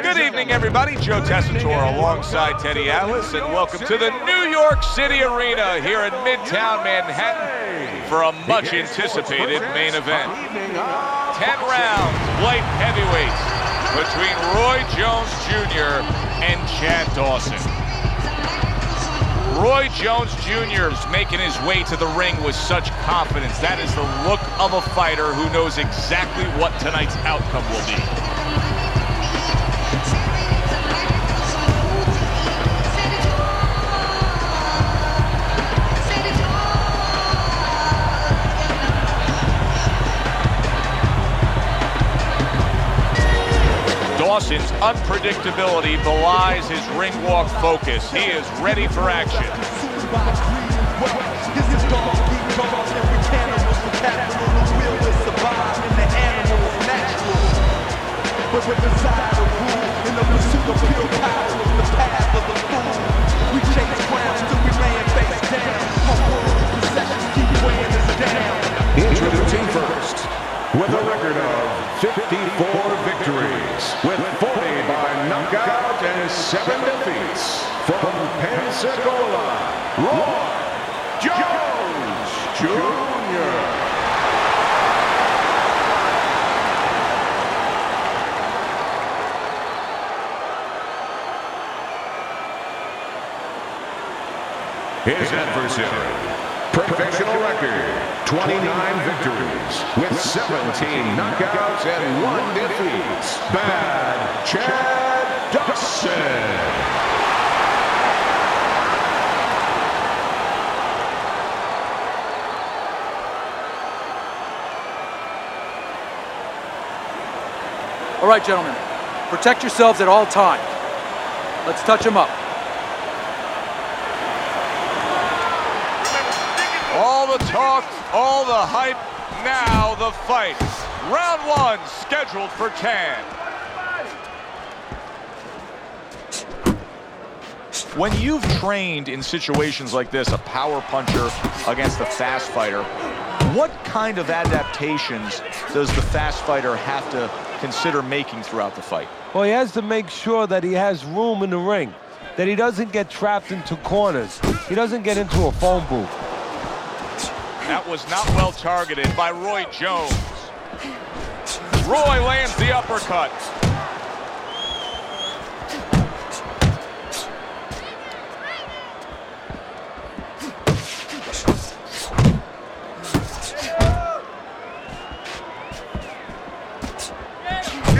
Good evening, everybody. Joe Tessitore alongside Teddy Atlas, and welcome to the New York City Arena here in Midtown Manhattan for a much-anticipated main event. 10 rounds, light heavyweights, between Roy Jones Jr. and Chad Dawson. Roy Jones Jr. is making his way to the ring with such confidence. That is the look of a fighter who knows exactly what tonight's outcome will be. Dawson's unpredictability belies his ring walk focus. He is ready for action. Introducing first, with a record of 54 victories, with 40 by knockout and 7 defeats, from Pensacola, Roy Jones Jr. His adversary, professional record, 29 victories, with 17 knockouts and 1 defeat, Bad Chad Dawson. All right, gentlemen, protect yourselves at all times. Let's touch them up. All the talk, all the hype, now the fight. Round 1 scheduled for 10. When you've trained in situations like this, a power puncher against a fast fighter, what kind of adaptations does the fast fighter have to consider making throughout the fight? Well, he has to make sure that he has room in the ring, that he doesn't get trapped into corners. He doesn't get into a phone booth. That was not well targeted by Roy Jones. Roy lands the uppercut.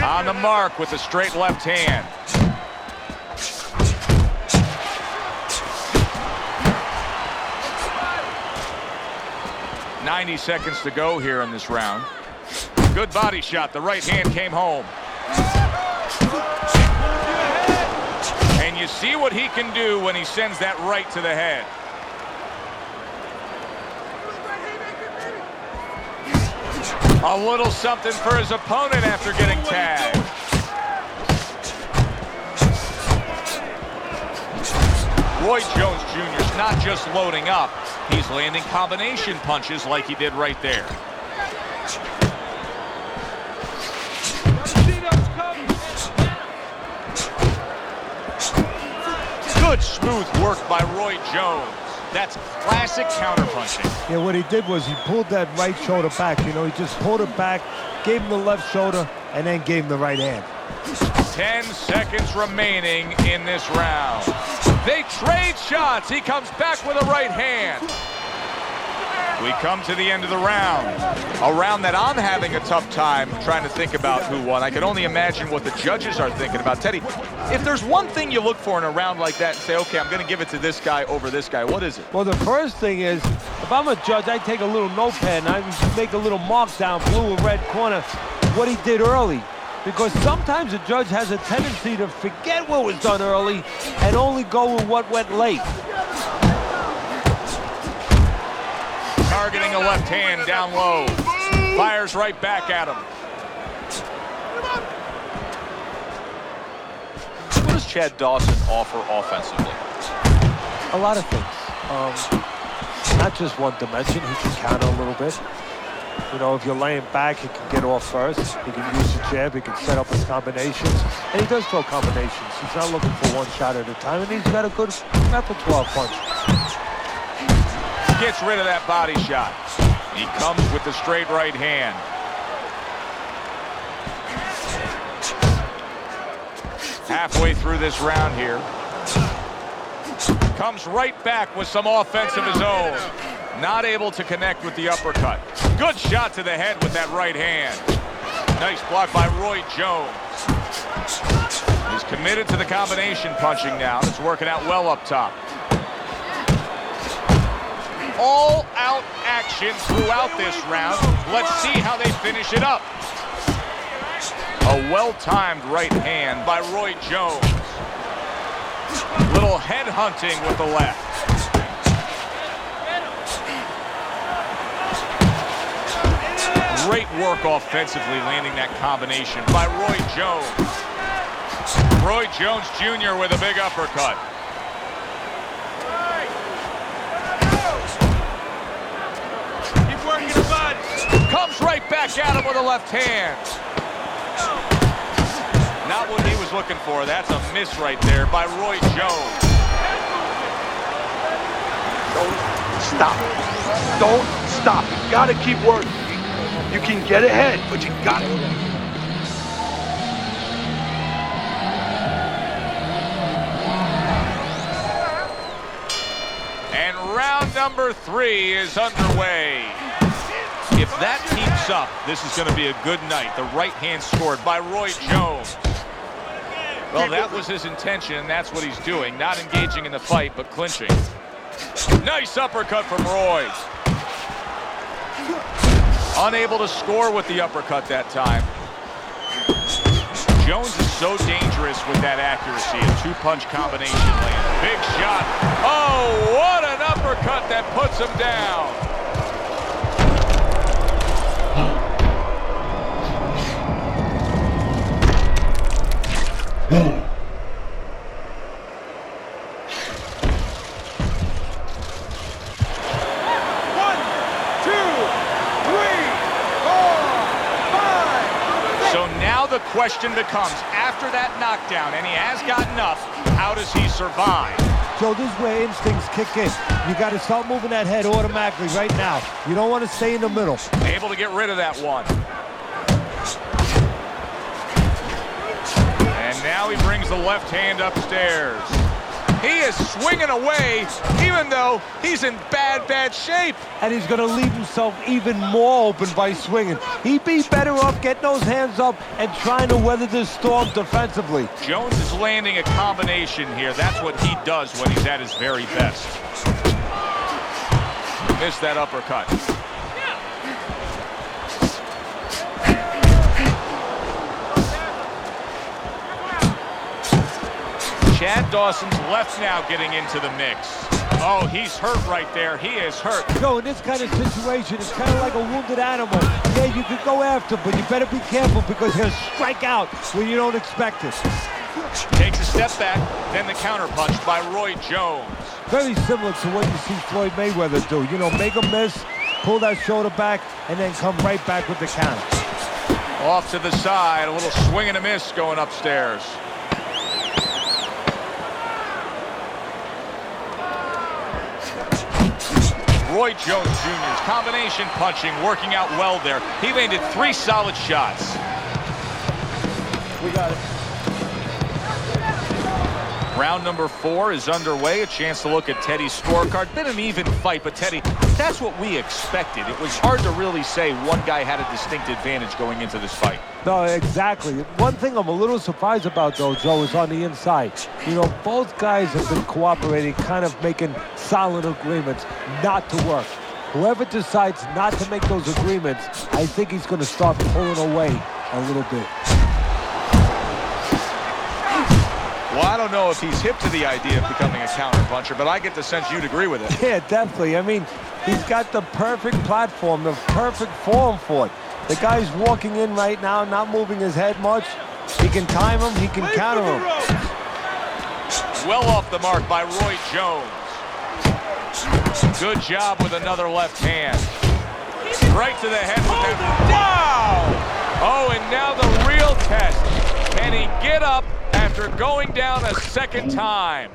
On the mark with a straight left hand. .90 seconds to go here in this round. Good body shot. The right hand came home. And you see what he can do when he sends that right to the head. A little something for his opponent after getting tagged. Roy Jones Jr. is not just loading up, he's landing combination punches like he did right there. Good smooth work by Roy Jones. That's classic counterpunching. Yeah, what he did was he pulled that right shoulder back. You know, he just pulled it back, gave him the left shoulder, and then gave him the right hand. 10 seconds remaining in this round. They trade shots. He comes back with a right hand. We come to the end of the round. A round that I'm having a tough time trying to think about who won. I can only imagine what the judges are thinking about. Teddy, if there's one thing you look for in a round like that and say, okay, I'm going to give it to this guy over this guy, what is it? Well, the first thing is, if I'm a judge, I take a little notepad and I just make a little mark down, blue or red corner, what he did early. Because sometimes a judge has a tendency to forget what was done early and only go with what went late. Targeting a left hand down low. Fires right back at him. What does Chad Dawson offer offensively? A lot of things. Not just one dimension. He can counter a little bit. You know, if you're laying back, he can get off first. He can use the jab. He can set up his combinations. And he does throw combinations. He's not looking for one shot at a time, and he's got a good repertoire punch. Gets rid of that body shot. He comes with the straight right hand. Halfway through this round here. Comes right back with some offense of his own. Not able to connect with the uppercut. Good shot to the head with that right hand. Nice block by Roy Jones. He's committed to the combination punching now. It's working out well up top. All-out action throughout this round. Let's see how they finish it up. A well-timed right hand by Roy Jones. Little head hunting with the left. Great work offensively landing that combination by Roy Jones. Roy Jones Jr. with a big uppercut. Keep working the bud. Comes right back at him with a left hand. Not what he was looking for. That's a miss right there by Roy Jones. Don't stop. Don't stop. You gotta keep working. You can get ahead, but you got it. And round number 3 is underway. If that keeps up, this is going to be a good night. The right hand scored by Roy Jones. Well, that was his intention, and that's what he's doing. Not engaging in the fight, but clinching. Nice uppercut from Roy. Unable to score with the uppercut that time. Jones is so dangerous with that accuracy. A two-punch combination land. Big shot. Oh, what an uppercut that puts him down. The question becomes, after that knockdown, and he has gotten up, how does he survive? So this is where instincts kick in. You got to start moving that head automatically right now. You don't want to stay in the middle. Able to get rid of that one. And now he brings the left hand upstairs. He is swinging away, even though he's in bad shape. And he's going to leave himself even more open by swinging. He'd be better off getting those hands up and trying to weather this storm defensively. Jones is landing a combination here. That's what he does when he's at his very best. Missed that uppercut. Chad Dawson's left now getting into the mix. Oh, he's hurt right there. He is hurt. So in this kind of situation, it's kind of like a wounded animal. Yeah, you could go after him, but you better be careful because he'll strike out when you don't expect it. Takes a step back, then the counter punch by Roy Jones. Very similar to what you see Floyd Mayweather do. You know, make a miss, pull that shoulder back, and then come right back with the counter. Off to the side, a little swing and a miss going upstairs. Roy Jones Jr.'s combination punching working out well there. He landed 3 solid shots. We got it. Round number 4 is underway. A chance to look at Teddy's scorecard. Been an even fight, but Teddy, that's what we expected. It was hard to really say one guy had a distinct advantage going into this fight. No, exactly. One thing I'm a little surprised about, though, Joe, is on the inside. You know, both guys have been cooperating, kind of making solid agreements not to work. Whoever decides not to make those agreements, I think he's going to start pulling away a little bit. Well, I don't know if he's hip to the idea of becoming a counter-puncher, but I get the sense you'd agree with it. Yeah, definitely. I mean, he's got the perfect platform, the perfect form for it. The guy's walking in right now, not moving his head much. He can time him, he can counter him. Well off the mark by Roy Jones. Good job with another left hand. Right to the head with that. Wow! Oh, and now the real test. Can he get up after going down a second time?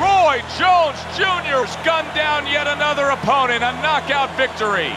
Roy Jones Jr.'s gunned down yet another opponent, a knockout victory.